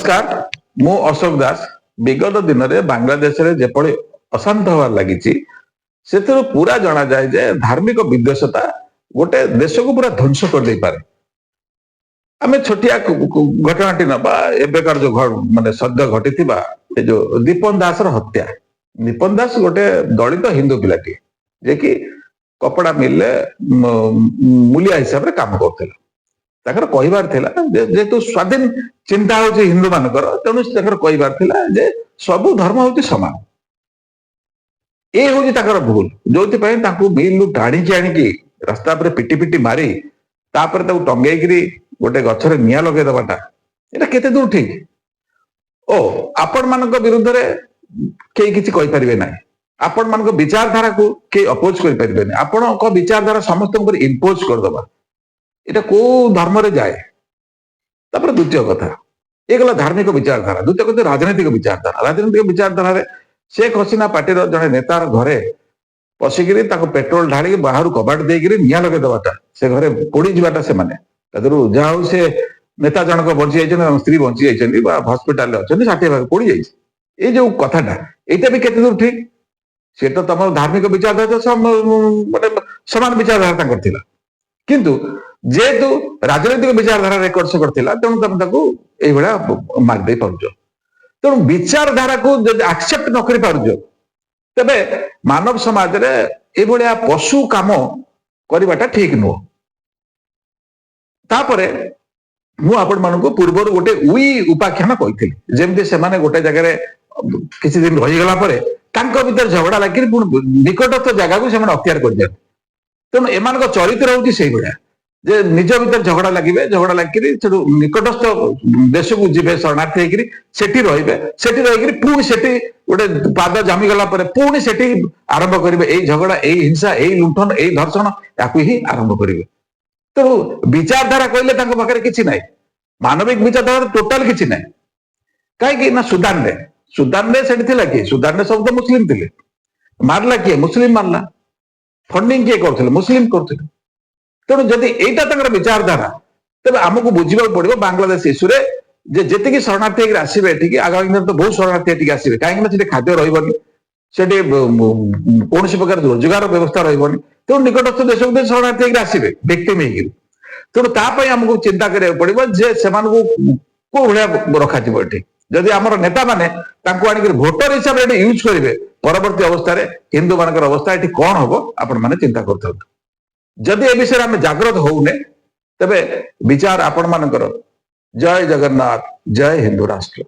नमस्कार मु अशोक दास विगत दिन में बांग्लादेश रे जेपड़ी अशांत हवार लगी से पूरा जना जाए जे धार्मिक विद्वेषता गोटे देश को पूरा ध्वंस कर दे पारे। आम छोटिया घटनाटी नवा एबेकार जो माने सद्य घटी जो दीपन दास हत्या। दीपन दास गोटे दलित हिंदू पिलाटी जे कि कपड़ा मिलले मूलिया हिसाब से काम करते कहबार जेहेतु स्वाधीन चिंता हूँ हिंदू मानकर तेणु कहबार जे सबु धर्म हूँ सामान। ये हूँ भूल जो मिलू टाणी आणिकी रास्ता पर पिटी पिटी मारी तापर टंगेकरी गोटे गछरे निया लगे दबाटा ये केते दूर ठीक। ओ आपण मान विरुद्ध कई किसी कहींपारे ना आपण मान विचारधारा को कई अपोज करें आपण विचारधारा समस्त इम्पोज करदबा এটা কোন ধর্মরে যায়। তারপরে দ্বিতীয় কথা এগুলা ধার্মিক বিচারধারা, দ্বিতীয় কথা রাজনৈতিক বিচারধারা। রাজনৈতিক বিচারধারা শেখ হাসিনা পার্টির জনে নেতার ঘরে পশিকি তাকে পেট্ରୋଲ ঢাড়ি বাহার কବାଟ ଦେଇକିରି ନିଆଁ ଲଗେଇ ଦେବାଟା ସେ ଘରେ ପୋଡି ଯିବାଟା ସେମାନେ ତାଦେହରୁ ଯାହା ହଉ ସେ ନେତା ଜଣକ ବଞ୍ଚି ଯାଇଛନ୍ତି, ସ୍ତ୍ରୀ ବଞ୍ଚି ଯାଇଛନ୍ତି ବା ହସ୍ପିଟାଲରେ ଅଛନ୍ତି, 60 ଭାଗ ପୋଡି ଯାଇଛି। ଏଇ ଯୋଉ କଥାଟା ଏଇଟା ବି କେତେ ଦୂର ଠିକ? ସେ ତ ତମ ଧାର୍ମିକ বিচারধারা ମାନେ ସମାନ বিচারধাରା ତାଙ୍କର ଥିଲା, କିନ୍ତୁ जेहेतु राजनैतिक विचारधारा रेकर्ड से करथिला तेणु तुम ताकू एई भला मार दे पारुजो। तेणु विचारधारा को जब एक्सेप्ट न करि पारुजो तबे मानव समाज रे ए भलिया पशु काम करिबाटा ठीक नो। तापरे मु आपण मानको पूर्वर गोटे उई उपाख्यान कहिथिली जेमते से माने गोटे जगह रे किछि दिन रहि गला परे तांको भीतर झगड़ा लागि निकटस्थ जगह को से माने अख्तियार कर दिया। तेणु एमान को चरित्र होउची सेई भलिया जे निज भीतर झगड़ा लगे, झगड़ा लगी निकटस्थ देश को जी शरणार्थी रही पुणी से गोटे पाद जमी गला पुणी से आरंभ करेंगे यही झगड़ा, यही हिंसा, यही लुंठन, यही धर्षण या आरंभ करेंगे। तेणु विचारधारा कहले पाखे किसी ना मानविक विचारधारा टोटाल किसी ना कहीं ना सुदान से किए सुदान सब तो मुस्लिम थे, मारला किए मुस्लिम मारला, फंडिंग किए करते मुस्लिम करते। तेणु जदि यहीटा विचारधारा तेज आमको बुझा पड़ो बांग्लादेश इश्यू जी शरणार्थी आसवे ये आगामी दिन तो बहुत शरणार्थी आसवे कहीं खाद्य रही कौन प्रकार रोजगार व्यवस्था रही। तेणु निकटस्थ देश को शरणार्थी आसवे विक्टिम होगी। तेणु तापाई आमको चिंता करा पड़ो जे से कौ भाया रखा ये जदि आम नेता मैंने आनिक भोटर हिसाब से यूज करेंगे परवर्ती अवस्था हिंदू मान अवस्था ये कौन हम आपण मैंने चिंता कर जदि ए विषय में जागृत होने तेबे विचार आपण मानकर। जय जगन्नाथ, जय हिंदू राष्ट्र।